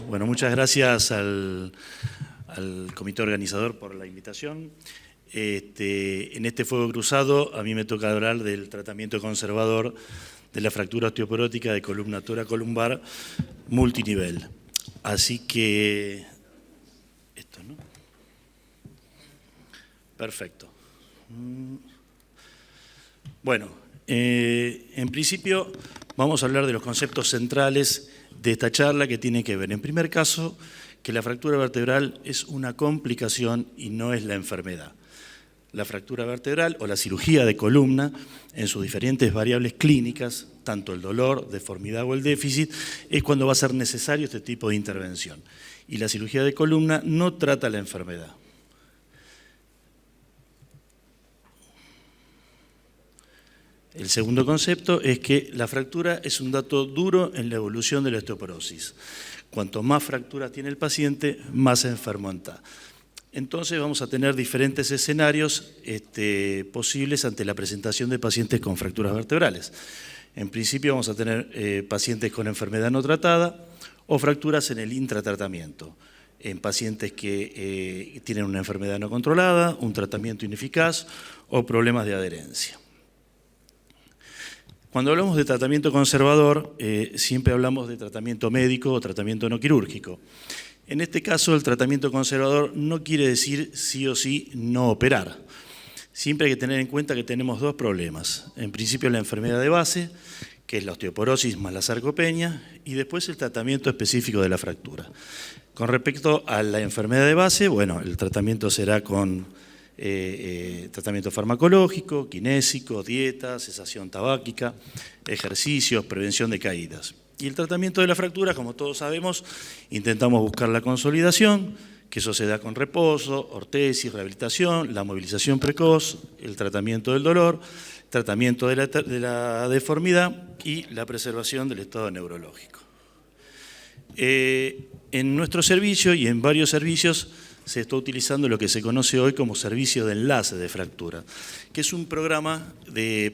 Bueno, muchas gracias al comité organizador por la invitación. En este fuego cruzado a mí me toca hablar del tratamiento conservador de la fractura osteoporótica de columna toracolumbar multinivel. Así que, esto, ¿no? Perfecto. Bueno, en principio vamos a hablar de los conceptos centrales de esta charla que tiene que ver, en primer caso, que la fractura vertebral es una complicación y no es la enfermedad. La fractura vertebral o la cirugía de columna, en sus diferentes variables clínicas, tanto el dolor, deformidad o el déficit, es cuando va a ser necesario este tipo de intervención. Y la cirugía de columna no trata la enfermedad. El segundo concepto es que la fractura es un dato duro en la evolución de la osteoporosis. Cuanto más fracturas tiene el paciente, más enfermo está. Entonces vamos a tener diferentes escenarios posibles ante la presentación de pacientes con fracturas vertebrales. En principio vamos a tener pacientes con enfermedad no tratada o fracturas en el intratratamiento, en pacientes que tienen una enfermedad no controlada, un tratamiento ineficaz o problemas de adherencia. Cuando hablamos de tratamiento conservador, siempre hablamos de tratamiento médico o tratamiento no quirúrgico. En este caso, el tratamiento conservador no quiere decir sí o sí no operar. Siempre hay que tener en cuenta que tenemos dos problemas. En principio, la enfermedad de base, que es la osteoporosis más la sarcopenia, y después el tratamiento específico de la fractura. Con respecto a la enfermedad de base, bueno, el tratamiento será con tratamiento farmacológico, kinésico, dieta, cesación tabáquica, ejercicios, prevención de caídas. Y el tratamiento de la fractura, como todos sabemos, intentamos buscar la consolidación, que eso se da con reposo, ortesis, rehabilitación, la movilización precoz, el tratamiento del dolor, tratamiento de la deformidad y la preservación del estado neurológico. En nuestro servicio y en varios servicios se está utilizando lo que se conoce hoy como servicio de enlace de fractura, que es un programa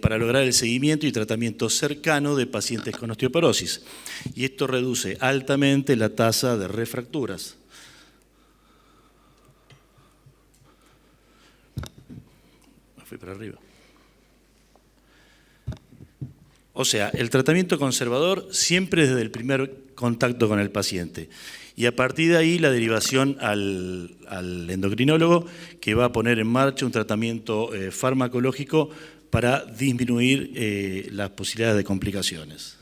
para lograr el seguimiento y tratamiento cercano de pacientes con osteoporosis. Y esto reduce altamente la tasa de refracturas. Me fui para arriba. O sea, el tratamiento conservador siempre desde el primer contacto con el paciente. Y a partir de ahí la derivación al endocrinólogo, que va a poner en marcha un tratamiento farmacológico para disminuir las posibilidades de complicaciones.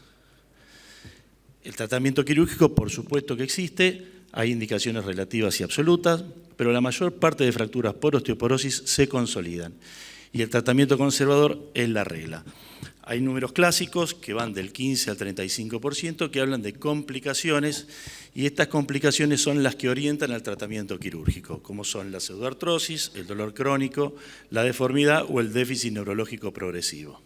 El tratamiento quirúrgico, por supuesto que existe, hay indicaciones relativas y absolutas, pero la mayor parte de fracturas por osteoporosis se consolidan. Y el tratamiento conservador es la regla. Hay números clásicos que van del 15 al 35% que hablan de complicaciones y estas complicaciones son las que orientan al tratamiento quirúrgico, como son la pseudoartrosis, el dolor crónico, la deformidad o el déficit neurológico progresivo.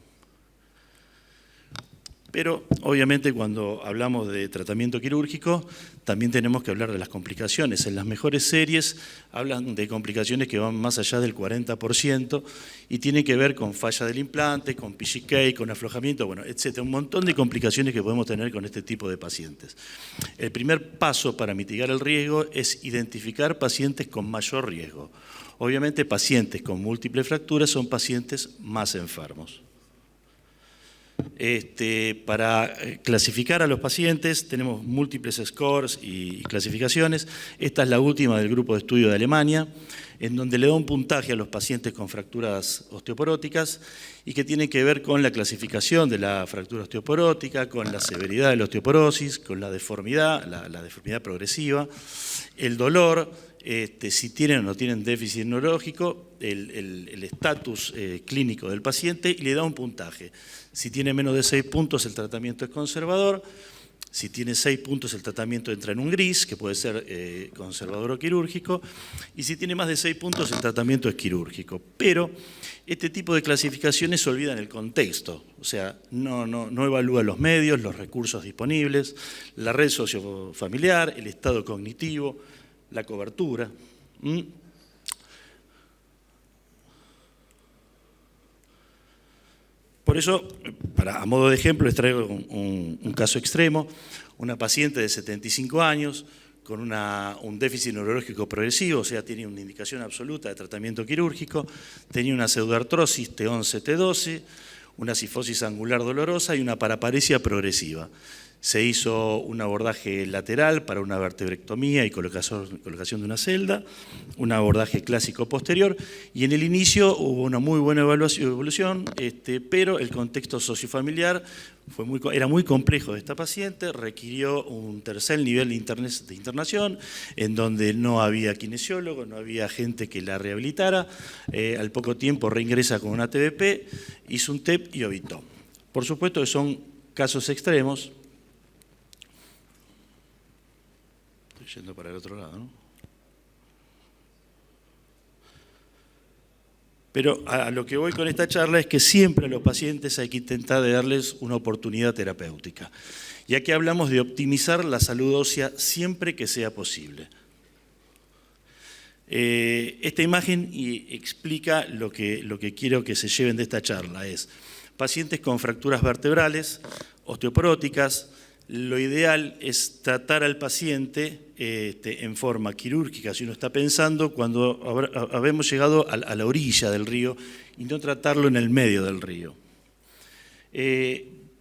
Pero obviamente cuando hablamos de tratamiento quirúrgico también tenemos que hablar de las complicaciones. En las mejores series hablan de complicaciones que van más allá del 40% y tienen que ver con falla del implante, con PGK, con aflojamiento, bueno, etcétera. Un montón de complicaciones que podemos tener con este tipo de pacientes. El primer paso para mitigar el riesgo es identificar pacientes con mayor riesgo. Obviamente pacientes con múltiples fracturas son pacientes más enfermos. Para clasificar a los pacientes tenemos múltiples scores y clasificaciones. Esta es la última del grupo de estudio de Alemania, en donde le da un puntaje a los pacientes con fracturas osteoporóticas y que tiene que ver con la clasificación de la fractura osteoporótica, con la severidad de la osteoporosis, con la deformidad, la deformidad progresiva, el dolor, si tienen o no tienen déficit neurológico, el estatus clínico del paciente y le da un puntaje. Si tiene menos de 6 puntos el tratamiento es conservador, si tiene 6 puntos el tratamiento entra en un gris, que puede ser conservador o quirúrgico, y si tiene más de 6 puntos el tratamiento es quirúrgico. Pero este tipo de clasificaciones se olvidan el contexto, o sea, no evalúa los medios, los recursos disponibles, la red sociofamiliar, el estado cognitivo, la cobertura. Por eso, a modo de ejemplo, les traigo un caso extremo, una paciente de 75 años con un déficit neurológico progresivo, o sea, tenía una indicación absoluta de tratamiento quirúrgico, tenía una pseudoartrosis T11, T12, una cifosis angular dolorosa y una paraparesia progresiva. Se hizo un abordaje lateral para una vertebrectomía y colocación de una celda, un abordaje clásico posterior, y en el inicio hubo una muy buena evolución, pero el contexto sociofamiliar era muy complejo de esta paciente, requirió un tercer nivel de internación, en donde no había kinesiólogo, no había gente que la rehabilitara. Al poco tiempo reingresa con una TBP, hizo un TEP y evitó. Por supuesto que son casos extremos. Estoy yendo para el otro lado, ¿no? Pero a lo que voy con esta charla es que siempre a los pacientes hay que intentar de darles una oportunidad terapéutica. Y aquí hablamos de optimizar la salud ósea siempre que sea posible. Esta imagen explica lo que quiero que se lleven de esta charla. Es pacientes con fracturas vertebrales, osteoporóticas. Lo ideal es tratar al paciente en forma quirúrgica, si uno está pensando, cuando habemos llegado a la orilla del río y no tratarlo en el medio del río.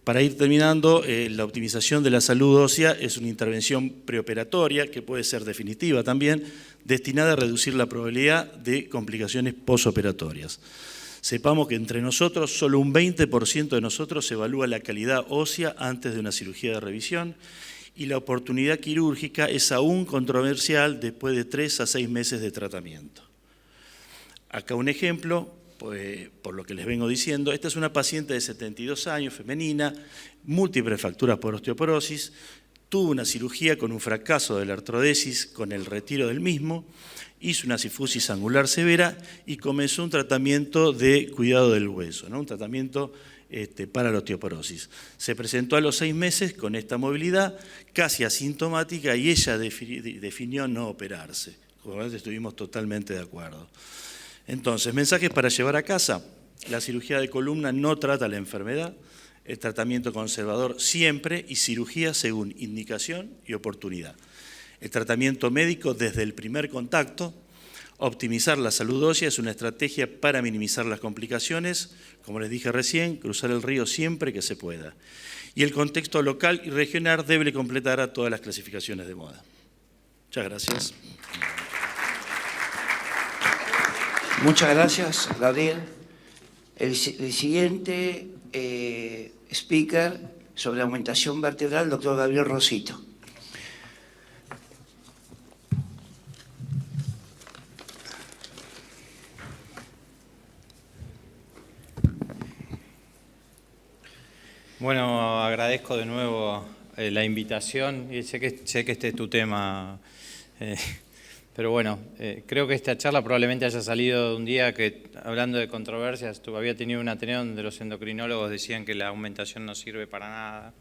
Para ir terminando, la optimización de la salud ósea es una intervención preoperatoria, que puede ser definitiva también, destinada a reducir la probabilidad de complicaciones posoperatorias. Sepamos que entre nosotros, solo un 20% de nosotros evalúa la calidad ósea antes de una cirugía de revisión y la oportunidad quirúrgica es aún controversial después de 3 a 6 meses de tratamiento. Acá un ejemplo, pues, por lo que les vengo diciendo, esta es una paciente de 72 años, femenina, múltiples fracturas por osteoporosis, tuvo una cirugía con un fracaso de la artrodesis con el retiro del mismo, hizo una cifosis angular severa y comenzó un tratamiento de cuidado del hueso, ¿no? Un tratamiento para la osteoporosis. Se presentó a los 6 meses con esta movilidad casi asintomática y ella definió no operarse, con lo cual estuvimos totalmente de acuerdo. Entonces, mensajes para llevar a casa. La cirugía de columna no trata la enfermedad, el tratamiento conservador siempre y cirugía según indicación y oportunidad. El tratamiento médico desde el primer contacto. Optimizar la salud ósea es una estrategia para minimizar las complicaciones, como les dije recién, cruzar el río siempre que se pueda. Y el contexto local y regional debe completar a todas las clasificaciones de moda. Muchas gracias. Muchas gracias, Gabriel. El siguiente speaker sobre aumentación vertebral, el doctor Gabriel Rosito. Bueno, agradezco de nuevo la invitación y sé que este es tu tema, pero bueno, creo que esta charla probablemente haya salido de un día que, hablando de controversias, había tenido un ateneo donde los endocrinólogos decían que la aumentación no sirve para nada.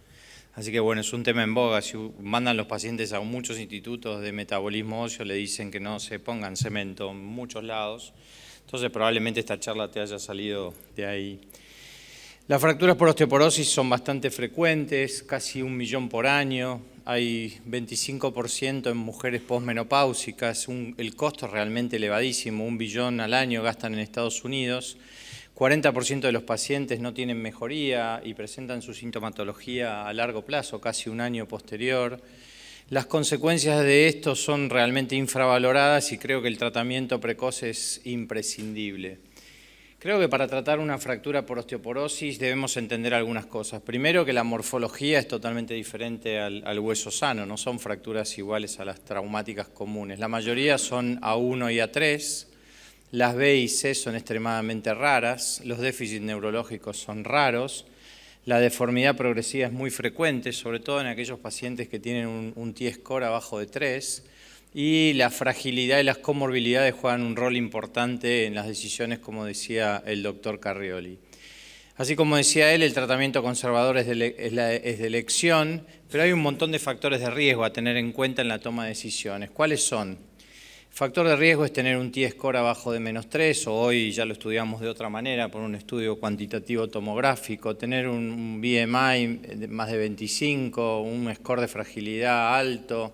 Así que bueno, es un tema en boga. Si mandan los pacientes a muchos institutos de metabolismo óseo, le dicen que no se pongan cemento en muchos lados. Entonces probablemente esta charla te haya salido de ahí. Las fracturas por osteoporosis son bastante frecuentes, casi 1 millón por año. Hay 25% en mujeres posmenopáusicas. El costo es realmente elevadísimo, 1 billón al año gastan en Estados Unidos. 40% de los pacientes no tienen mejoría y presentan su sintomatología a largo plazo, casi un año posterior. Las consecuencias de esto son realmente infravaloradas y creo que el tratamiento precoz es imprescindible. Creo que para tratar una fractura por osteoporosis debemos entender algunas cosas. Primero, que la morfología es totalmente diferente al hueso sano, no son fracturas iguales a las traumáticas comunes. La mayoría son A1 y A3, las B y C son extremadamente raras, los déficits neurológicos son raros, la deformidad progresiva es muy frecuente, sobre todo en aquellos pacientes que tienen un T-score abajo de 3, y la fragilidad y las comorbilidades juegan un rol importante en las decisiones, como decía el doctor Carrioli. Así como decía él, el tratamiento conservador es de elección, pero hay un montón de factores de riesgo a tener en cuenta en la toma de decisiones. ¿Cuáles son? Factor de riesgo es tener un T-score abajo de -3, o hoy ya lo estudiamos de otra manera por un estudio cuantitativo tomográfico, tener un BMI de más de 25, un score de fragilidad alto,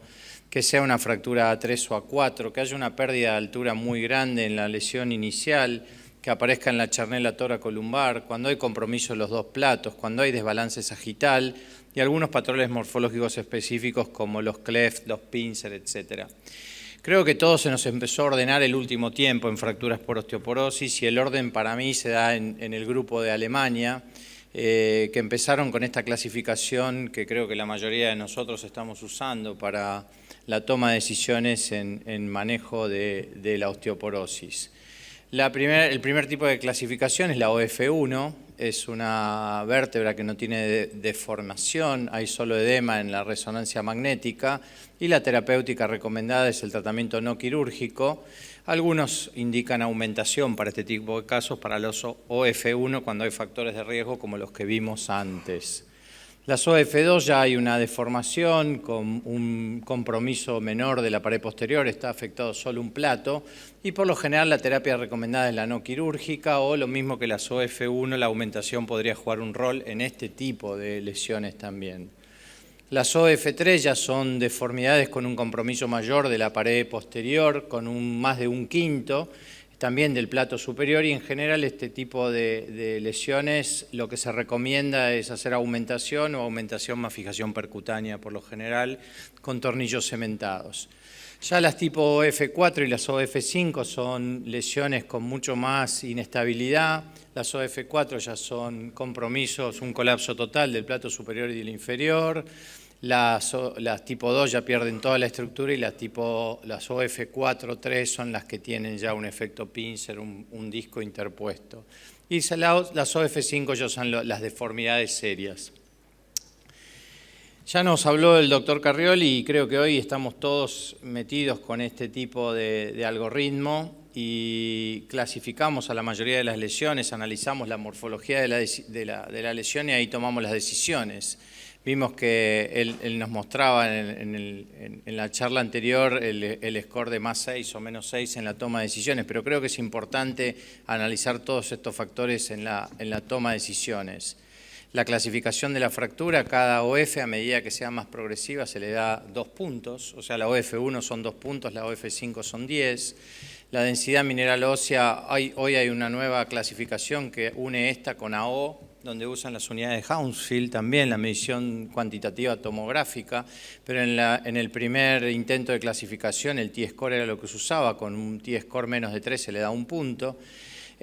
que sea una fractura A3 o A4, que haya una pérdida de altura muy grande en la lesión inicial, que aparezca en la charnela toracolumbar, cuando hay compromiso en los dos platos, cuando hay desbalance sagital y algunos patrones morfológicos específicos como los cleft, los pincer, etc. Creo que todo se nos empezó a ordenar el último tiempo en fracturas por osteoporosis y el orden para mí se da en el grupo de Alemania, que empezaron con esta clasificación que creo que la mayoría de nosotros estamos usando para la toma de decisiones en manejo de la osteoporosis. El primer tipo de clasificación es la OF1, es una vértebra que no tiene deformación, hay solo edema en la resonancia magnética y la terapéutica recomendada es el tratamiento no quirúrgico. Algunos indican aumentación para este tipo de casos para los OF1 cuando hay factores de riesgo como los que vimos antes. Las OF2 ya hay una deformación con un compromiso menor de la pared posterior, está afectado solo un plato y por lo general la terapia recomendada es la no quirúrgica o lo mismo que las OF1, la aumentación podría jugar un rol en este tipo de lesiones también. Las OF3 ya son deformidades con un compromiso mayor de la pared posterior, con más de un quinto, también del plato superior y en general este tipo de lesiones lo que se recomienda es hacer aumentación o aumentación más fijación percutánea por lo general con tornillos cementados. Ya las tipo OF4 y las OF5 son lesiones con mucho más inestabilidad. Las OF4 ya son compromisos, un colapso total del plato superior y del inferior. Las tipo 2 ya pierden toda la estructura y las OF4, 3 son las que tienen ya un efecto pincer, un disco interpuesto. Y las OF5 ya son las deformidades serias. Ya nos habló el doctor Carrioli y creo que hoy estamos todos metidos con este tipo de algoritmo y clasificamos a la mayoría de las lesiones, analizamos la morfología de la lesión y ahí tomamos las decisiones. Vimos que él nos mostraba en la charla anterior el score de más 6 o menos 6 en la toma de decisiones, pero creo que es importante analizar todos estos factores en la toma de decisiones. La clasificación de la fractura, cada OF a medida que sea más progresiva se le da 2 puntos, o sea la OF1 son 2 puntos, la OF5 son 10. La densidad mineral ósea, hoy hay una nueva clasificación que une esta con AO, donde usan las unidades de Hounsfield también, la medición cuantitativa tomográfica, pero en el primer intento de clasificación el T-score era lo que se usaba, con un T-score menos de 3 se le da 1 punto.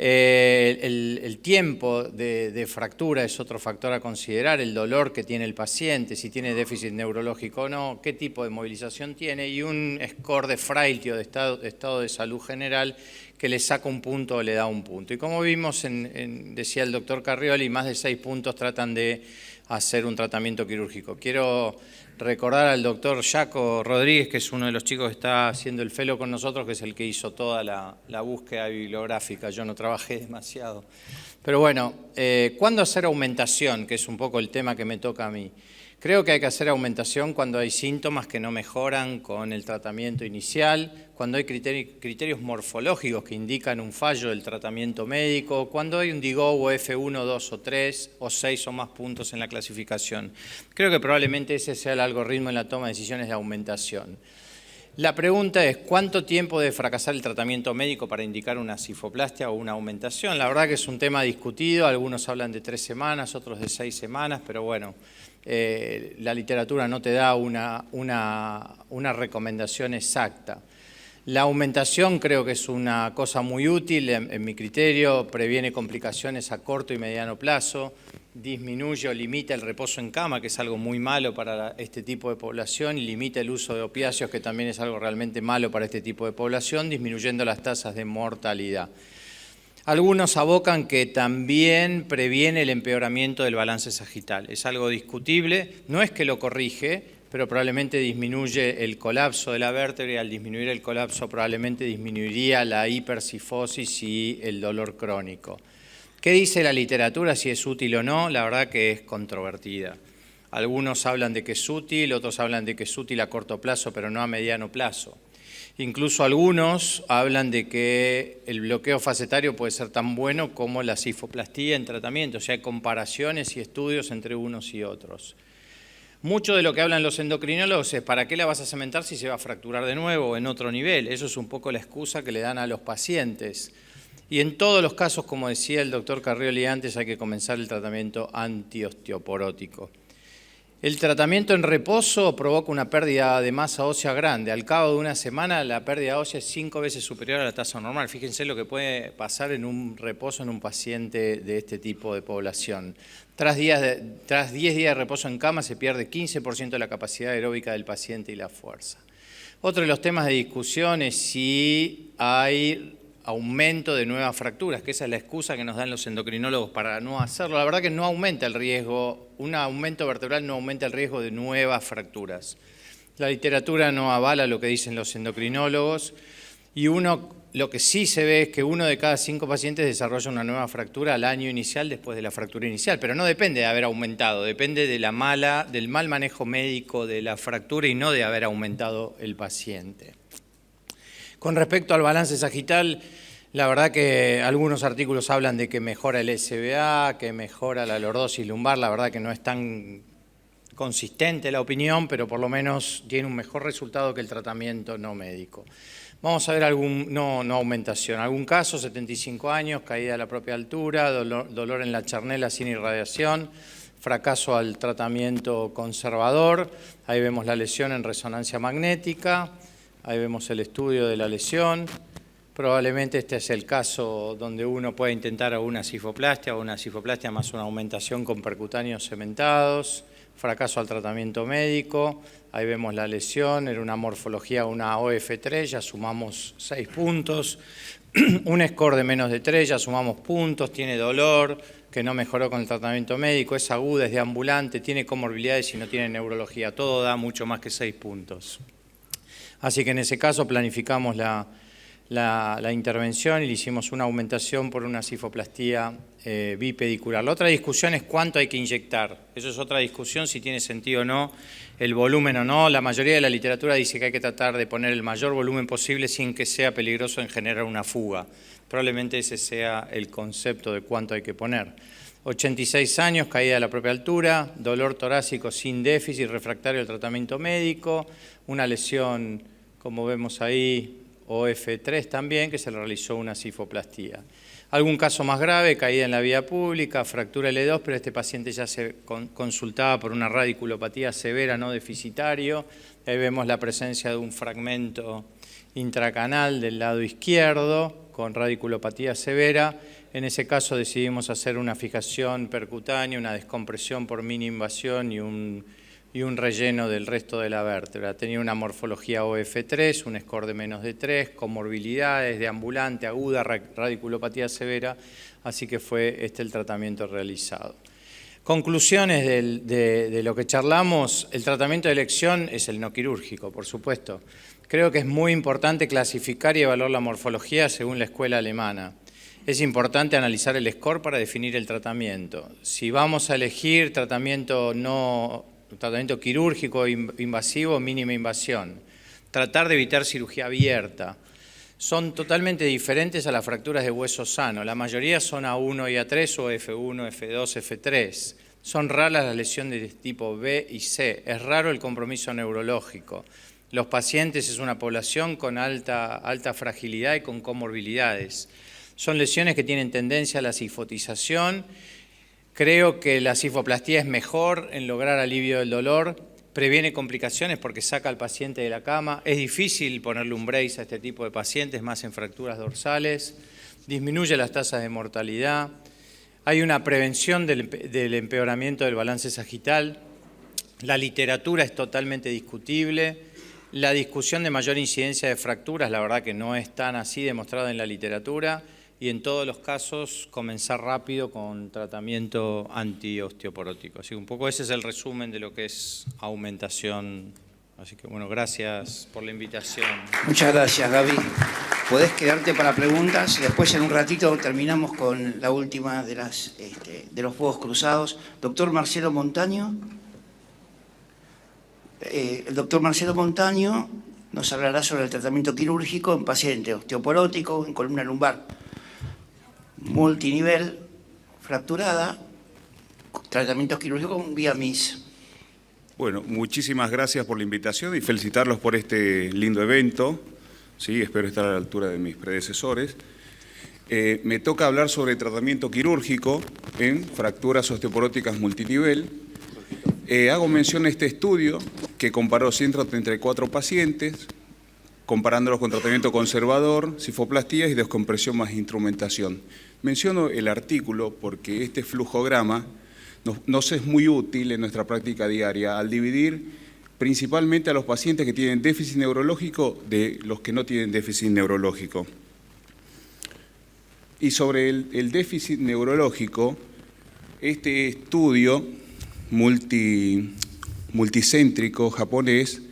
El tiempo de fractura es otro factor a considerar, el dolor que tiene el paciente, si tiene déficit neurológico o no, qué tipo de movilización tiene y un score de frailty o de estado de salud general que le saca 1 punto o le da 1 punto. Y como vimos, decía el doctor Carrioli, más de 6 puntos tratan de hacer un tratamiento quirúrgico. Quiero recordar al doctor Jaco Rodríguez, que es uno de los chicos que está haciendo el fellow con nosotros, que es el que hizo toda la búsqueda bibliográfica. Yo no trabajé demasiado. Pero bueno, ¿cuándo hacer aumentación? Que es un poco el tema que me toca a mí. Creo que hay que hacer aumentación cuando hay síntomas que no mejoran con el tratamiento inicial, cuando hay criterios morfológicos que indican un fallo del tratamiento médico, cuando hay un DIGO F1, 2 o 3 o 6 o más puntos en la clasificación. Creo que probablemente ese sea el algoritmo en la toma de decisiones de aumentación. La pregunta es, ¿cuánto tiempo debe fracasar el tratamiento médico para indicar una cifoplastia o una aumentación? La verdad que es un tema discutido, algunos hablan de 3 semanas, otros de 6 semanas, pero bueno, la literatura no te da una recomendación exacta. La aumentación creo que es una cosa muy útil, en mi criterio, previene complicaciones a corto y mediano plazo, disminuye o limita el reposo en cama, que es algo muy malo para este tipo de población, y limita el uso de opiáceos, que también es algo realmente malo para este tipo de población, disminuyendo las tasas de mortalidad. Algunos abocan que también previene el empeoramiento del balance sagital. Es algo discutible, no es que lo corrige, pero probablemente disminuye el colapso de la vértebra y al disminuir el colapso probablemente disminuiría la hipercifosis y el dolor crónico. ¿Qué dice la literatura, si es útil o no? La verdad que es controvertida. Algunos hablan de que es útil, otros hablan de que es útil a corto plazo, pero no a mediano plazo. Incluso algunos hablan de que el bloqueo facetario puede ser tan bueno como la cifoplastía en tratamiento, o sea, hay comparaciones y estudios entre unos y otros. Mucho de lo que hablan los endocrinólogos es ¿para qué la vas a cementar si se va a fracturar de nuevo en otro nivel? Eso es un poco la excusa que le dan a los pacientes. Y en todos los casos, como decía el doctor Carrioli antes, hay que comenzar el tratamiento antiosteoporótico. El tratamiento en reposo provoca una pérdida de masa ósea grande. Al cabo de una semana la pérdida ósea es 5 veces superior a la tasa normal. Fíjense lo que puede pasar en un reposo en un paciente de este tipo de población. Tras 10 días de reposo en cama se pierde 15% de la capacidad aeróbica del paciente y la fuerza. Otro de los temas de discusión es si hay aumento de nuevas fracturas, que esa es la excusa que nos dan los endocrinólogos para no hacerlo. La verdad que no aumenta el riesgo, un aumento vertebral no aumenta el riesgo de nuevas fracturas. La literatura no avala lo que dicen los endocrinólogos y lo que sí se ve es que 1 de cada 5 pacientes desarrolla una nueva fractura al año inicial después de la fractura inicial, pero no depende de haber aumentado, depende de del mal manejo médico de la fractura y no de haber aumentado el paciente. Con respecto al balance sagital, la verdad que algunos artículos hablan de que mejora el SBA, que mejora la lordosis lumbar, la verdad que no es tan consistente la opinión, pero por lo menos tiene un mejor resultado que el tratamiento no médico. Vamos a ver no aumentación, algún caso, 75 años, caída a la propia altura, dolor en la charnela sin irradiación, fracaso al tratamiento conservador, ahí vemos la lesión en resonancia magnética. Ahí vemos el estudio de la lesión. Probablemente este es el caso donde uno puede intentar una cifoplastia o una cifoplastia más una aumentación con percutáneos cementados. Fracaso al tratamiento médico. Ahí vemos la lesión, era una morfología, una OF3, ya sumamos 6 puntos. Un score de menos de 3, ya sumamos puntos. Tiene dolor, que no mejoró con el tratamiento médico. Es aguda, es deambulante, tiene comorbilidades y no tiene neurología. Todo da mucho más que 6 puntos. Así que en ese caso planificamos la intervención y le hicimos una aumentación por una cifoplastía bipedicular. La otra discusión es cuánto hay que inyectar. Eso es otra discusión, si tiene sentido o no, el volumen o no. La mayoría de la literatura dice que hay que tratar de poner el mayor volumen posible sin que sea peligroso en generar una fuga. Probablemente ese sea el concepto de cuánto hay que poner. 86 años, caída a la propia altura, dolor torácico sin déficit, refractario al tratamiento médico, una lesión, como vemos ahí, OF3 también, que se le realizó una cifoplastía. Algún caso más grave, caída en la vía pública, fractura L2, pero este paciente ya se consultaba por una radiculopatía severa no deficitario. Ahí vemos la presencia de un fragmento intracanal del lado izquierdo con radiculopatía severa. En ese caso decidimos hacer una fijación percutánea, una descompresión por mini invasión y un relleno del resto de la vértebra. Tenía una morfología OF3, un score de menos de 3, comorbilidades, deambulante, aguda, radiculopatía severa, así que fue el tratamiento realizado. Conclusiones de lo que charlamos, el tratamiento de elección es el no quirúrgico, por supuesto. Creo que es muy importante clasificar y evaluar la morfología según la escuela alemana. Es importante analizar el score para definir el tratamiento. Si vamos a elegir tratamiento quirúrgico invasivo, mínima invasión. Tratar de evitar cirugía abierta. Son totalmente diferentes a las fracturas de hueso sano. La mayoría son A1 y A3 o F1, F2, F3. Son raras las lesiones de tipo B y C. Es raro el compromiso neurológico. Los pacientes es una población con alta fragilidad y con comorbilidades. Son lesiones que tienen tendencia a la cifotización. Creo que la cifoplastía es mejor en lograr alivio del dolor, previene complicaciones porque saca al paciente de la cama. Es difícil ponerle un brace a este tipo de pacientes, más en fracturas dorsales. Disminuye las tasas de mortalidad. Hay una prevención del empeoramiento del balance sagital. La literatura es totalmente discutible. La discusión de mayor incidencia de fracturas, la verdad que no es tan así demostrada en la literatura. Y en todos los casos comenzar rápido con tratamiento antiosteoporótico. Así que un poco ese es el resumen de lo que es aumentación. Así que bueno, gracias por la invitación. Muchas gracias, Gaby. Podés quedarte para preguntas y después en un ratito terminamos con la última de los fuegos cruzados. Doctor Marcelo Montaño. El doctor Marcelo Montaño nos hablará sobre el tratamiento quirúrgico en paciente osteoporótico en columna lumbar multinivel fracturada, tratamiento quirúrgico con vía MIS. Bueno, muchísimas gracias por la invitación y felicitarlos por este lindo evento. Sí, espero estar a la altura de mis predecesores. Me toca hablar sobre tratamiento quirúrgico en fracturas osteoporóticas multinivel. Hago mención a este estudio que comparó 134 pacientes, comparándolos con tratamiento conservador, cifoplastía y descompresión más instrumentación. Menciono el artículo porque este flujograma nos es muy útil en nuestra práctica diaria al dividir principalmente a los pacientes que tienen déficit neurológico de los que no tienen déficit neurológico. Y sobre el déficit neurológico, este estudio multicéntrico japonés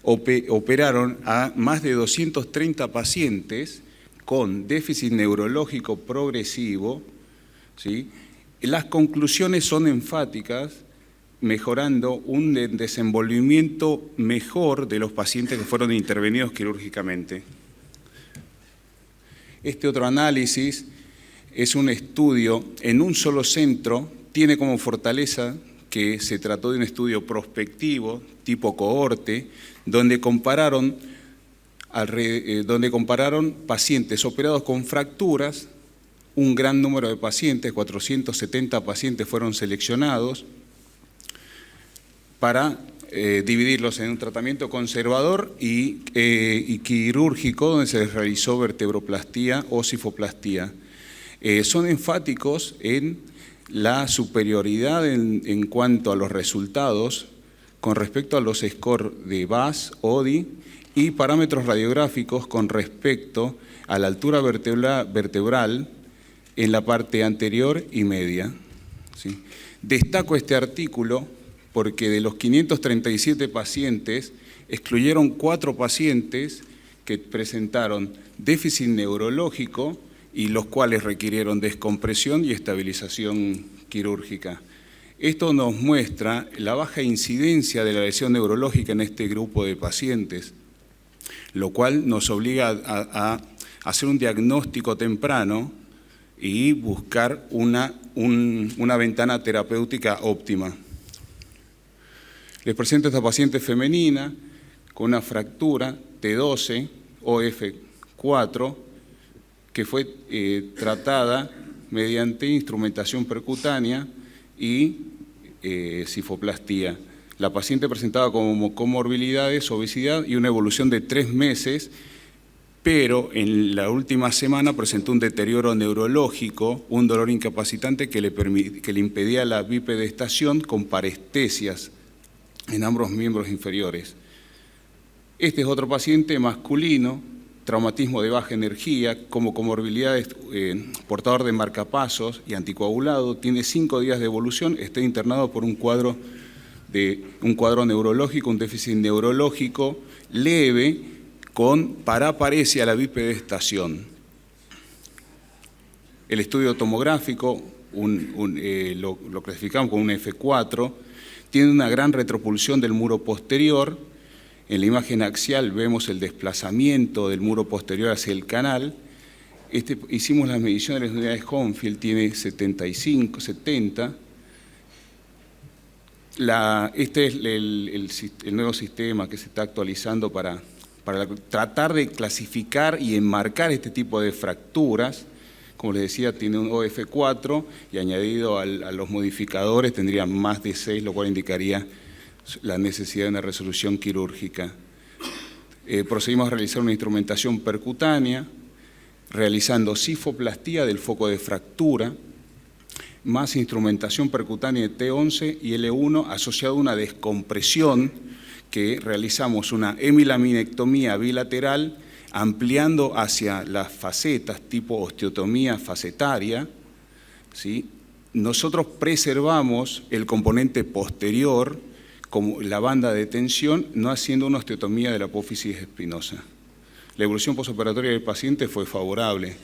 operaron a más de 230 pacientes con déficit neurológico progresivo, ¿sí? Las conclusiones son enfáticas, mejorando un desenvolvimiento mejor de los pacientes que fueron intervenidos quirúrgicamente. Este otro análisis es un estudio en un solo centro, tiene como fortaleza que se trató de un estudio prospectivo, tipo cohorte, donde compararon pacientes operados con fracturas. Un gran número de pacientes, 470 pacientes fueron seleccionados para dividirlos en un tratamiento conservador y quirúrgico, donde se les realizó vertebroplastía o cifoplastía. Son enfáticos en la superioridad en cuanto a los resultados con respecto a los scores de VAS, ODI y parámetros radiográficos con respecto a la altura vertebral en la parte anterior y media. ¿Sí? Destaco este artículo porque de los 537 pacientes excluyeron 4 pacientes que presentaron déficit neurológico y los cuales requirieron descompresión y estabilización quirúrgica. Esto nos muestra la baja incidencia de la lesión neurológica en este grupo de pacientes, lo cual nos obliga a hacer un diagnóstico temprano y buscar una ventana terapéutica óptima. Les presento a esta paciente femenina con una fractura T12 OF4 que fue tratada mediante instrumentación percutánea y cifoplastía. La paciente presentaba como comorbilidades, obesidad y una evolución de 3 meses, pero en la última semana presentó un deterioro neurológico, un dolor incapacitante que le impedía la bipedestación con parestesias en ambos miembros inferiores. Este es otro paciente masculino, traumatismo de baja energía, como comorbilidades, portador de marcapasos y anticoagulado, tiene 5 días de evolución, está internado por un cuadro neurológico, un déficit neurológico leve, con paraparesia a la bipedestación. El estudio tomográfico lo clasificamos con un F4, tiene una gran retropulsión del muro posterior. En la imagen axial vemos el desplazamiento del muro posterior hacia el canal. Hicimos las mediciones de las unidades Homefield, tiene 75, 70. Este es el nuevo sistema que se está actualizando para tratar de clasificar y enmarcar este tipo de fracturas. Como les decía, tiene un OF4 y añadido a los modificadores tendría más de 6, lo cual indicaría la necesidad de una resolución quirúrgica. Procedimos a realizar una instrumentación percutánea, realizando cifoplastía del foco de fractura, más instrumentación percutánea de T11 y L1 asociado a una descompresión que realizamos una hemilaminectomía bilateral ampliando hacia las facetas tipo osteotomía facetaria, ¿sí? Nosotros preservamos el componente posterior como la banda de tensión, no haciendo una osteotomía de la apófisis espinosa. La evolución posoperatoria del paciente fue favorable.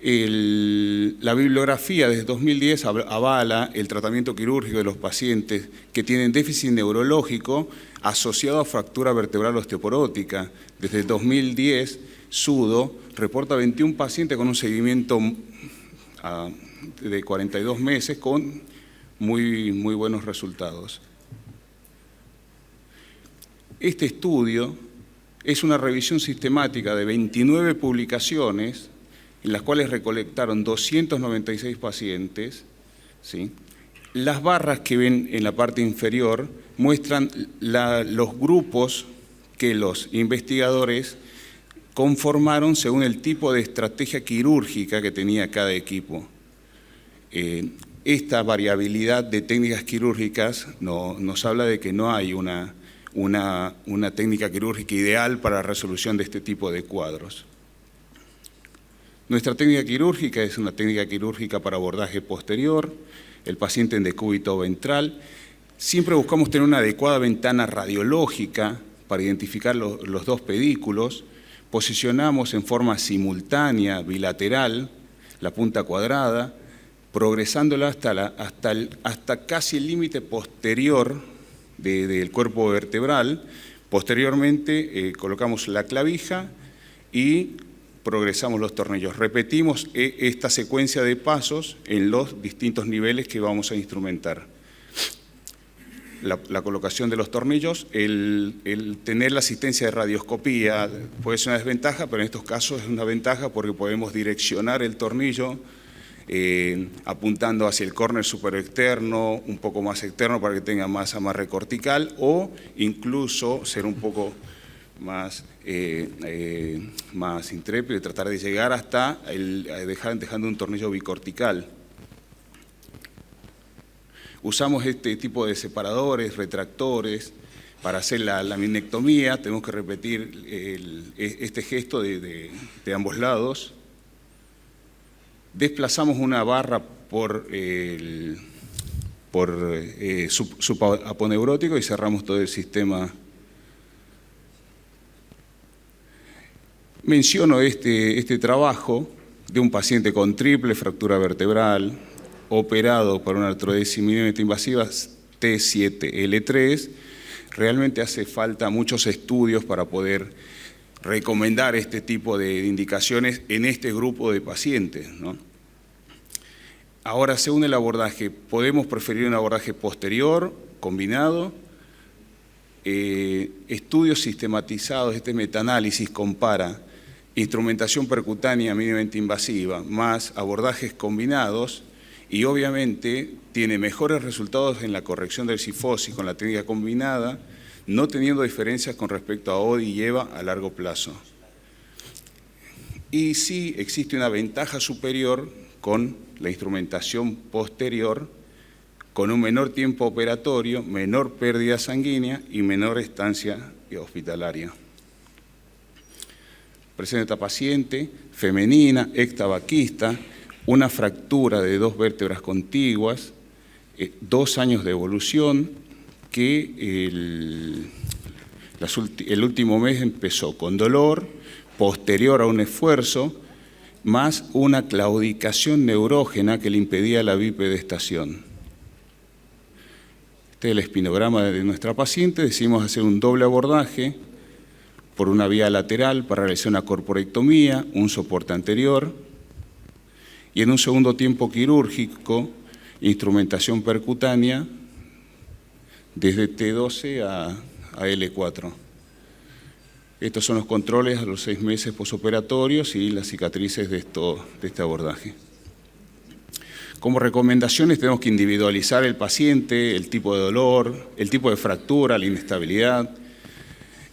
La bibliografía desde 2010 avala el tratamiento quirúrgico de los pacientes que tienen déficit neurológico asociado a fractura vertebral osteoporótica. Desde 2010, SUDO reporta 21 pacientes con un seguimiento de 42 meses con muy buenos resultados. Este estudio es una revisión sistemática de 29 publicaciones en las cuales recolectaron 296 pacientes, ¿sí? Las barras que ven en la parte inferior muestran los grupos que los investigadores conformaron según el tipo de estrategia quirúrgica que tenía cada equipo. Esta variabilidad de técnicas quirúrgicas nos habla de que no hay una técnica quirúrgica ideal para la resolución de este tipo de cuadros. Nuestra técnica quirúrgica es una técnica quirúrgica para abordaje posterior, el paciente en decúbito ventral. Siempre buscamos tener una adecuada ventana radiológica para identificar los dos pedículos. Posicionamos en forma simultánea, bilateral, la punta cuadrada, progresándola hasta casi el límite posterior del cuerpo vertebral. Posteriormente colocamos la clavija y progresamos los tornillos. Repetimos esta secuencia de pasos en los distintos niveles que vamos a instrumentar. La colocación de los tornillos, el tener la asistencia de radioscopía puede ser una desventaja, pero en estos casos es una ventaja porque podemos direccionar el tornillo apuntando hacia el córner superexterno, un poco más externo para que tenga más amarre cortical, o incluso ser un poco más intrépido y tratar de llegar hasta dejando un tornillo bicortical. Usamos este tipo de separadores, retractores, para hacer la laminectomía. Tenemos que repetir este gesto de ambos lados. Desplazamos una barra por subaponeurótico y cerramos todo el sistema. Menciono este trabajo de un paciente con triple fractura vertebral, operado por una artrodesis mínimamente invasiva T7L3. Realmente hace falta muchos estudios para poder recomendar este tipo de indicaciones en este grupo de pacientes, ¿no? Ahora, según el abordaje, podemos preferir un abordaje posterior, combinado. Estudios sistematizados, este metaanálisis compara instrumentación percutánea mínimamente invasiva más abordajes combinados y obviamente tiene mejores resultados en la corrección del cifosis con la técnica combinada, no teniendo diferencias con respecto a ODI y EVA a largo plazo. Y sí existe una ventaja superior con la instrumentación posterior, con un menor tiempo operatorio, menor pérdida sanguínea y menor estancia hospitalaria. Presenta esta paciente femenina, ectabaquista, una fractura de 2 vértebras contiguas, 2 años de evolución, que el último mes empezó con dolor, posterior a un esfuerzo, más una claudicación neurógena que le impedía la bipedestación. Este es el espinograma de nuestra paciente. Decidimos hacer un doble abordaje por una vía lateral para realizar una corporectomía, un soporte anterior, y en un segundo tiempo quirúrgico, instrumentación percutánea desde T12 a L4. Estos son los controles a los 6 meses posoperatorios y las cicatrices de este abordaje. Como recomendaciones tenemos que individualizar el paciente, el tipo de dolor, el tipo de fractura, la inestabilidad,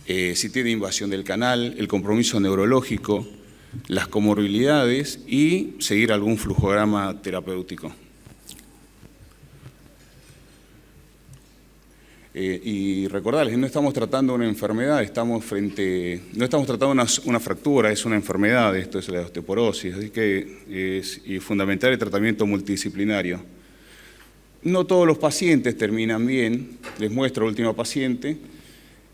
si tiene invasión del canal, el compromiso neurológico, las comorbilidades y seguir algún flujograma terapéutico. Y recordarles, no estamos tratando una enfermedad, no estamos tratando una fractura, es una enfermedad, esto es la osteoporosis, así que es fundamental el tratamiento multidisciplinario. No todos los pacientes terminan bien, les muestro la última paciente,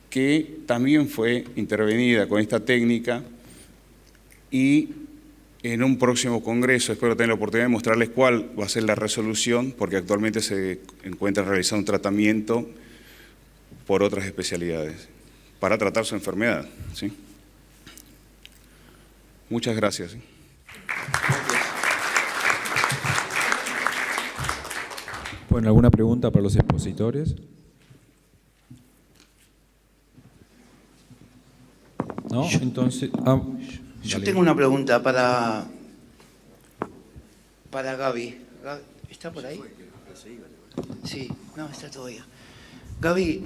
que también fue intervenida con esta técnica y en un próximo congreso espero tener la oportunidad de mostrarles cuál va a ser la resolución, porque actualmente se encuentra realizando un tratamiento por otras especialidades, para tratar su enfermedad, ¿sí? Muchas gracias. Bueno, ¿alguna pregunta para los expositores? ¿No? Entonces... Yo dale. tengo una pregunta para Gaby. ¿Está por ahí? Sí, no, está todavía. Gaby,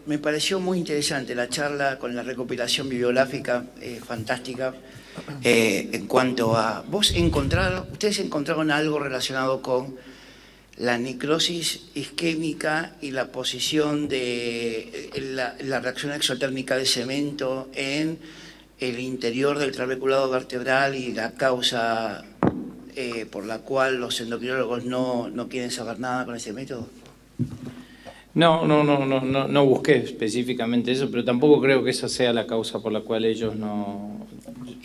me pareció muy interesante la charla con la recopilación bibliográfica, fantástica. En cuanto a... ¿Ustedes encontraron algo relacionado con la necrosis isquémica y la posición de la reacción exotérmica de cemento en el interior del trabeculado vertebral y la causa por la cual los endocrinólogos no quieren saber nada con ese método? No busqué específicamente eso, pero tampoco creo que esa sea la causa por la cual ellos no...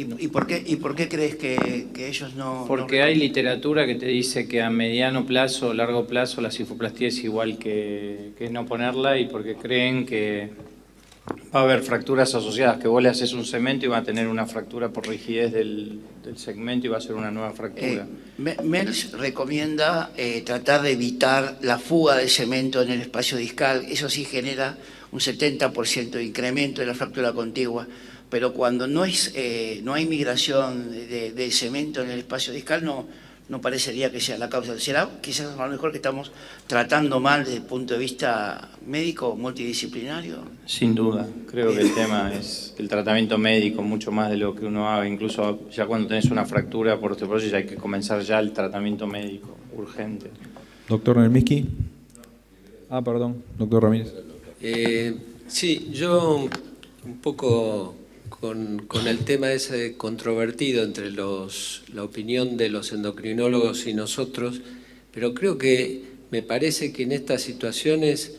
¿Y por qué crees que ellos no...? Porque hay literatura que te dice que a mediano plazo o largo plazo la cifoplastía es igual que no ponerla, y porque creen que va a haber fracturas asociadas, que vos le haces un cemento y va a tener una fractura por rigidez del segmento y va a ser una nueva fractura. Mels recomienda tratar de evitar la fuga de cemento en el espacio discal. Eso sí genera un 70% de incremento de la fractura contigua. Pero cuando no hay migración de cemento en el espacio discal, no parecería que sea la causa. ¿Será quizás a lo mejor que estamos tratando mal desde el punto de vista médico, multidisciplinario? Sin duda, creo que el tema es el tratamiento médico, mucho más de lo que uno haga. Incluso ya cuando tenés una fractura por osteoporosis hay que comenzar ya el tratamiento médico, urgente. Doctor Nelmiski. Perdón, doctor Ramírez. Sí, yo un poco con el tema ese controvertido entre la opinión de los endocrinólogos y nosotros, pero creo que me parece que en estas situaciones,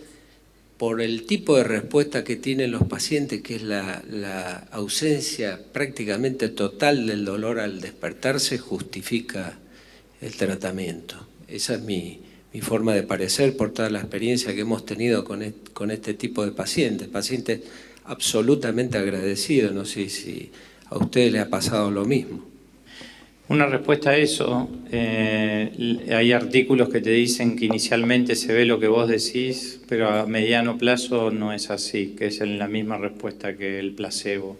por el tipo de respuesta que tienen los pacientes, que es la ausencia prácticamente total del dolor al despertarse, justifica el tratamiento. Esa es mi forma de parecer por toda la experiencia que hemos tenido con este tipo de pacientes absolutamente agradecidos. No sé si a ustedes les ha pasado lo mismo. Una respuesta a eso, hay artículos que te dicen que inicialmente se ve lo que vos decís, pero a mediano plazo no es así, que es en la misma respuesta que el placebo.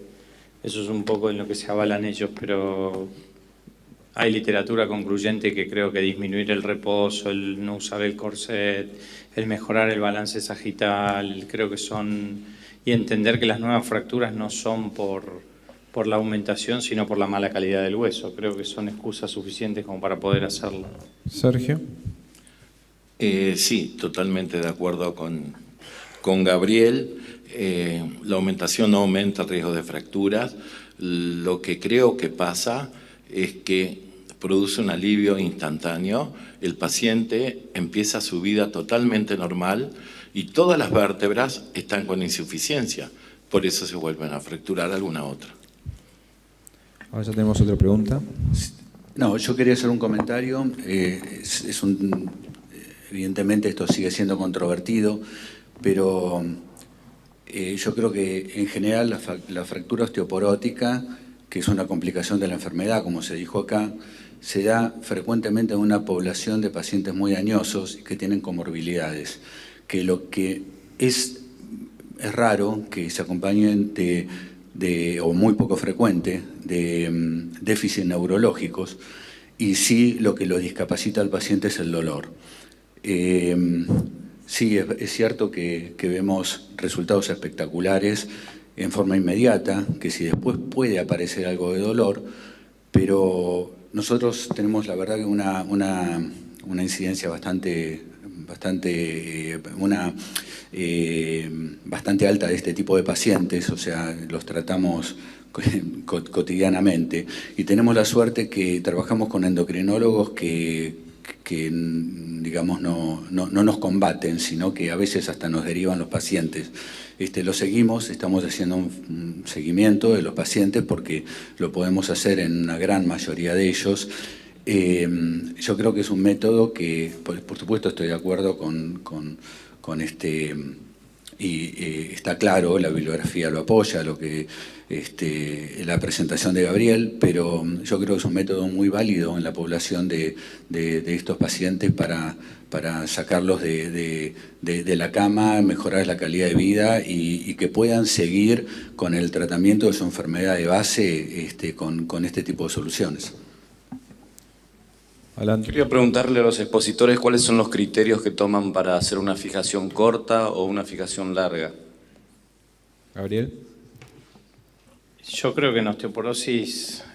Eso es un poco en lo que se avalan ellos, pero hay literatura concluyente que creo que disminuir el reposo, el no usar el corset, el mejorar el balance sagital, creo que son... Y entender que las nuevas fracturas no son por la aumentación, sino por la mala calidad del hueso. Creo que son excusas suficientes como para poder hacerlo. Sergio. Sí, totalmente de acuerdo con Gabriel. La aumentación no aumenta el riesgo de fracturas. Lo que creo que pasa es que produce un alivio instantáneo. El paciente empieza su vida totalmente normal y todas las vértebras están con insuficiencia. Por eso se vuelven a fracturar alguna otra. Ahora ya tenemos otra pregunta. No, yo quería hacer un comentario. Evidentemente esto sigue siendo controvertido, pero yo creo que en general la fractura osteoporótica, que es una complicación de la enfermedad, como se dijo acá, se da frecuentemente en una población de pacientes muy añosos y que tienen comorbilidades, que lo que es raro que se acompañen o muy poco frecuente, de déficits neurológicos, y sí lo que lo discapacita al paciente es el dolor. Sí, es cierto que vemos resultados espectaculares en forma inmediata, que si después puede aparecer algo de dolor, pero nosotros tenemos la verdad que una incidencia bastante alta de este tipo de pacientes, o sea, los tratamos cotidianamente, y tenemos la suerte que trabajamos con endocrinólogos que digamos no nos combaten, sino que a veces hasta nos derivan los pacientes. Los seguimos, estamos haciendo un seguimiento de los pacientes porque lo podemos hacer en una gran mayoría de ellos. Yo creo que es un método que, por supuesto, estoy de acuerdo con está claro, la bibliografía lo apoya, la presentación de Gabriel, pero yo creo que es un método muy válido en la población de estos pacientes para sacarlos de la cama, mejorar la calidad de vida y que puedan seguir con el tratamiento de su enfermedad de base con este tipo de soluciones. Adelante. Quería preguntarle a los expositores cuáles son los criterios que toman para hacer una fijación corta o una fijación larga. Gabriel. Yo creo que en osteoporosis,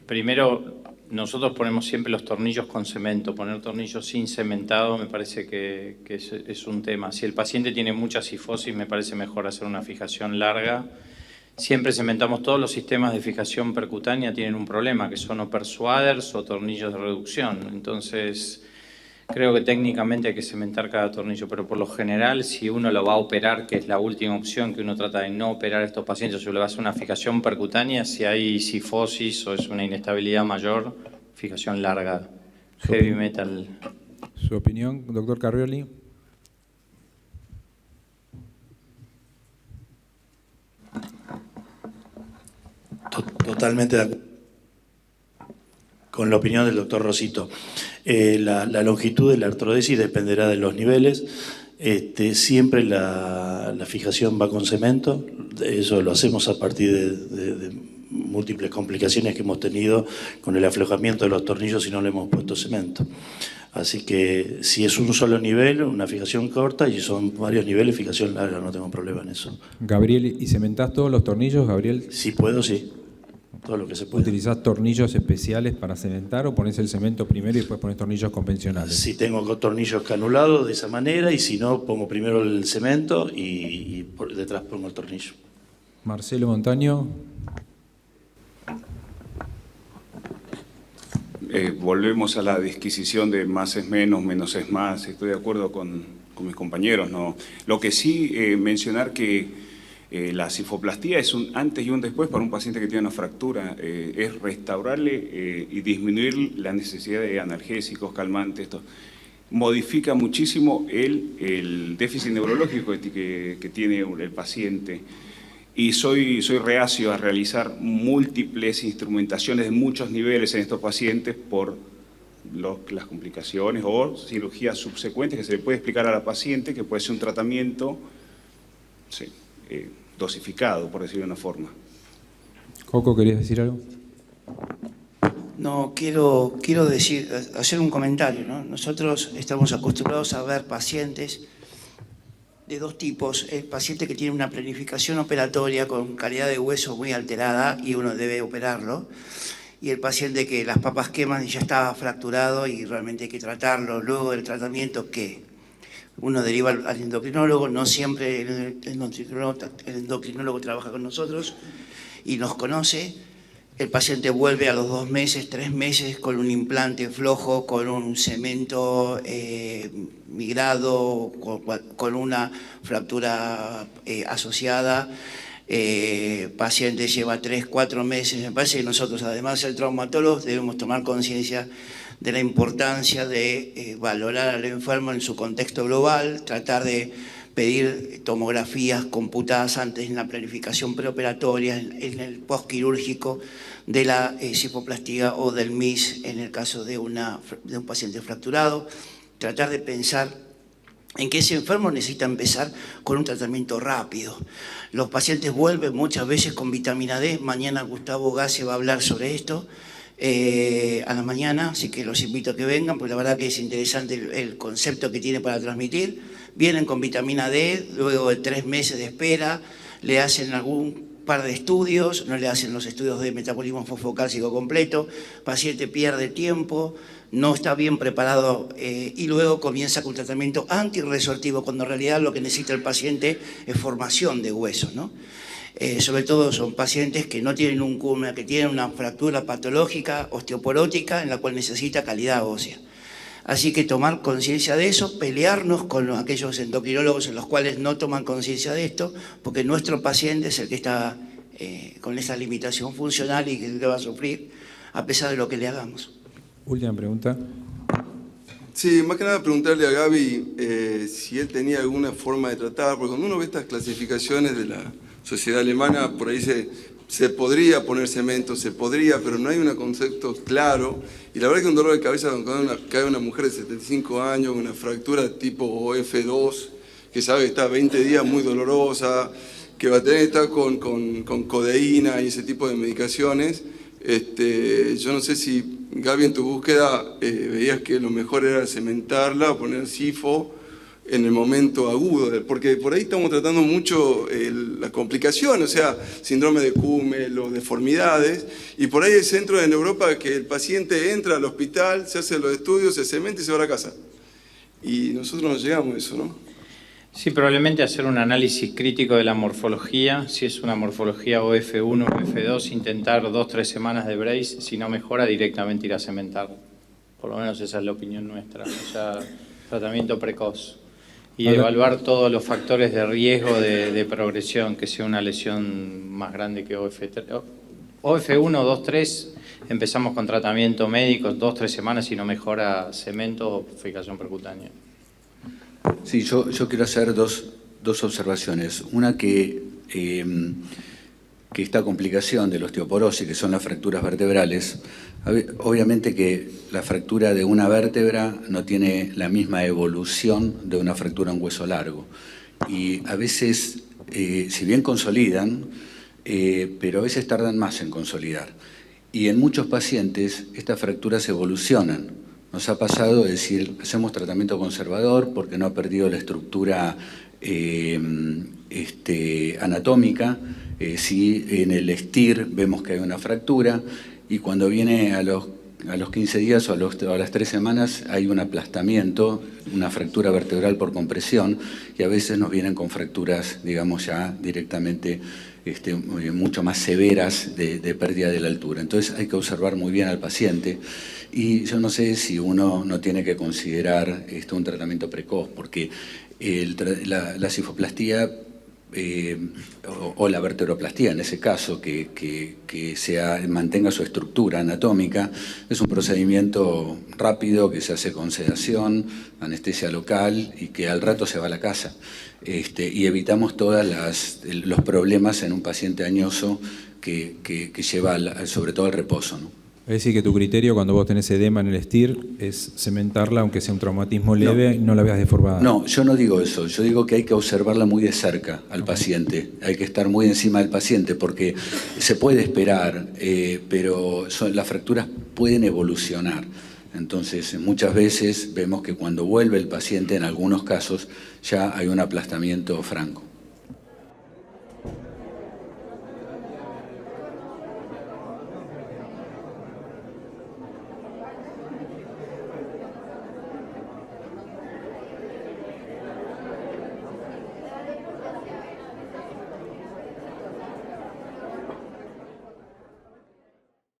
primero, nosotros ponemos siempre los tornillos con cemento. Poner tornillos sin cementado me parece que es un tema. Si el paciente tiene mucha cifosis, me parece mejor hacer una fijación larga. Siempre cementamos todos los sistemas de fijación percutánea, tienen un problema, que son o persuaders o tornillos de reducción. Entonces, creo que técnicamente hay que cementar cada tornillo, pero por lo general, si uno lo va a operar, que es la última opción, que uno trata de no operar a estos pacientes, o le va a hacer una fijación percutánea, si hay cifosis o es una inestabilidad mayor, fijación larga, heavy metal. Su opinión, doctor Carrioli. Totalmente de acuerdo con la opinión del doctor Rosito. La longitud de la artrodesis dependerá de los niveles. Siempre la fijación va con cemento. Eso lo hacemos a partir de múltiples complicaciones que hemos tenido con el aflojamiento de los tornillos y no le hemos puesto cemento. Así que si es un solo nivel, una fijación corta, y son varios niveles, fijación larga, no tengo problema en eso. Gabriel, ¿y cementás todos los tornillos, Gabriel? Si puedo, sí. Todo lo que se puede. ¿Utilizás tornillos especiales para cementar o pones el cemento primero y después pones tornillos convencionales? Si tengo tornillos canulados de esa manera, y si no, pongo primero el cemento y por detrás pongo el tornillo. Marcelo Montaño. Volvemos a la disquisición de más es menos es más. Estoy de acuerdo con mis compañeros, ¿no? Lo que sí, mencionar que la cifoplastía es un antes y un después para un paciente que tiene una fractura. Es restaurarle y disminuir la necesidad de analgésicos, calmantes. Esto modifica muchísimo el déficit neurológico que tiene el paciente. Y soy reacio a realizar múltiples instrumentaciones de muchos niveles en estos pacientes por las complicaciones o cirugías subsecuentes que se le puede explicar a la paciente, que puede ser un tratamiento dosificado, por decirlo de una forma. Coco, ¿querías decir algo? No, quiero hacer un comentario, ¿no? Nosotros estamos acostumbrados a ver pacientes de dos tipos: el paciente que tiene una planificación operatoria con calidad de hueso muy alterada y uno debe operarlo, y el paciente que las papas queman y ya está fracturado y realmente hay que tratarlo. Luego del tratamiento, que uno deriva al endocrinólogo, no siempre el endocrinólogo trabaja con nosotros y nos conoce. El paciente vuelve a los 2 meses, 3 meses con un implante flojo, con un cemento migrado, con una fractura asociada. Paciente lleva 3, 4 meses. Me parece que nosotros, además de ser traumatólogos, debemos tomar conciencia de la importancia de valorar al enfermo en su contexto global, tratar de pedir tomografías computadas antes en la planificación preoperatoria, en el postquirúrgico de la cifoplastía o del MIS en el caso de un paciente fracturado. Tratar de pensar en que ese enfermo necesita empezar con un tratamiento rápido. Los pacientes vuelven muchas veces con vitamina D. Mañana Gustavo Gase va a hablar sobre esto a la mañana, así que los invito a que vengan, porque la verdad que es interesante el concepto que tiene para transmitir. Vienen con vitamina D, luego de 3 meses de espera, le hacen algún par de estudios, no le hacen los estudios de metabolismo fosfocálcico completo, paciente pierde tiempo, no está bien preparado y luego comienza con un tratamiento antirresortivo, cuando en realidad lo que necesita el paciente es formación de huesos, ¿no? Sobre todo son pacientes que no tienen que tienen una fractura patológica osteoporótica en la cual necesita calidad ósea. Así que tomar conciencia de eso, pelearnos con aquellos endocrinólogos en los cuales no toman conciencia de esto, porque nuestro paciente es el que está con esa limitación funcional y que va a sufrir a pesar de lo que le hagamos. Última pregunta. Sí, más que nada preguntarle a Gaby si él tenía alguna forma de tratar, porque cuando uno ve estas clasificaciones de la sociedad alemana, por ahí se podría poner cemento, se podría, pero no hay un concepto claro. Y la verdad que un dolor de cabeza cuando cae una mujer de 75 años, una fractura tipo OF2, que sabe que está 20 días muy dolorosa, que va a tener que estar con codeína y ese tipo de medicaciones. Yo no sé si, Gaby, en tu búsqueda veías que lo mejor era cementarla o poner sifo en el momento agudo, porque por ahí estamos tratando mucho la complicación, o sea, síndrome de Kummel o deformidades, y por ahí hay centros en Europa que el paciente entra al hospital, se hace los estudios, se cementa y se va a la casa. Y nosotros no llegamos a eso, ¿no? Sí, probablemente hacer un análisis crítico de la morfología, si es una morfología OF1 o OF2, intentar 2-3 semanas de brace, si no mejora directamente ir a cementar. Por lo menos esa es la opinión nuestra, o sea, tratamiento precoz. Y evaluar todos los factores de riesgo de progresión, que sea una lesión más grande que OF3. OF1, 2, 3, empezamos con tratamiento médico, 2-3 semanas, si no mejora cemento o fijación percutánea. Sí, yo quiero hacer dos observaciones. Una que esta complicación de la osteoporosis, que son las fracturas vertebrales, obviamente que la fractura de una vértebra no tiene la misma evolución de una fractura en hueso largo. Y a veces, si bien consolidan, pero a veces tardan más en consolidar. Y en muchos pacientes estas fracturas evolucionan. Nos ha pasado de decir, hacemos tratamiento conservador porque no ha perdido la estructura anatómica, si en el STIR vemos que hay una fractura, y cuando viene a los 15 días o a las 3 semanas hay un aplastamiento, una fractura vertebral por compresión, y a veces nos vienen con fracturas, digamos, ya directamente mucho más severas de pérdida de la altura. Entonces hay que observar muy bien al paciente, y yo no sé si uno no tiene que considerar un tratamiento precoz, porque la cifoplastía o la vertebroplastía, en ese caso, que mantenga su estructura anatómica, es un procedimiento rápido que se hace con sedación, anestesia local, y que al rato se va a la casa. Y evitamos todos los problemas en un paciente añoso que lleva sobre todo al reposo, ¿no? Es decir, que tu criterio cuando vos tenés edema en el STIR es cementarla, aunque sea un traumatismo leve, y no la veas deformada. No, yo no digo eso. Yo digo que hay que observarla muy de cerca al paciente. Hay que estar muy encima del paciente porque se puede esperar, pero las fracturas pueden evolucionar. Entonces, muchas veces vemos que cuando vuelve el paciente, en algunos casos, ya hay un aplastamiento franco.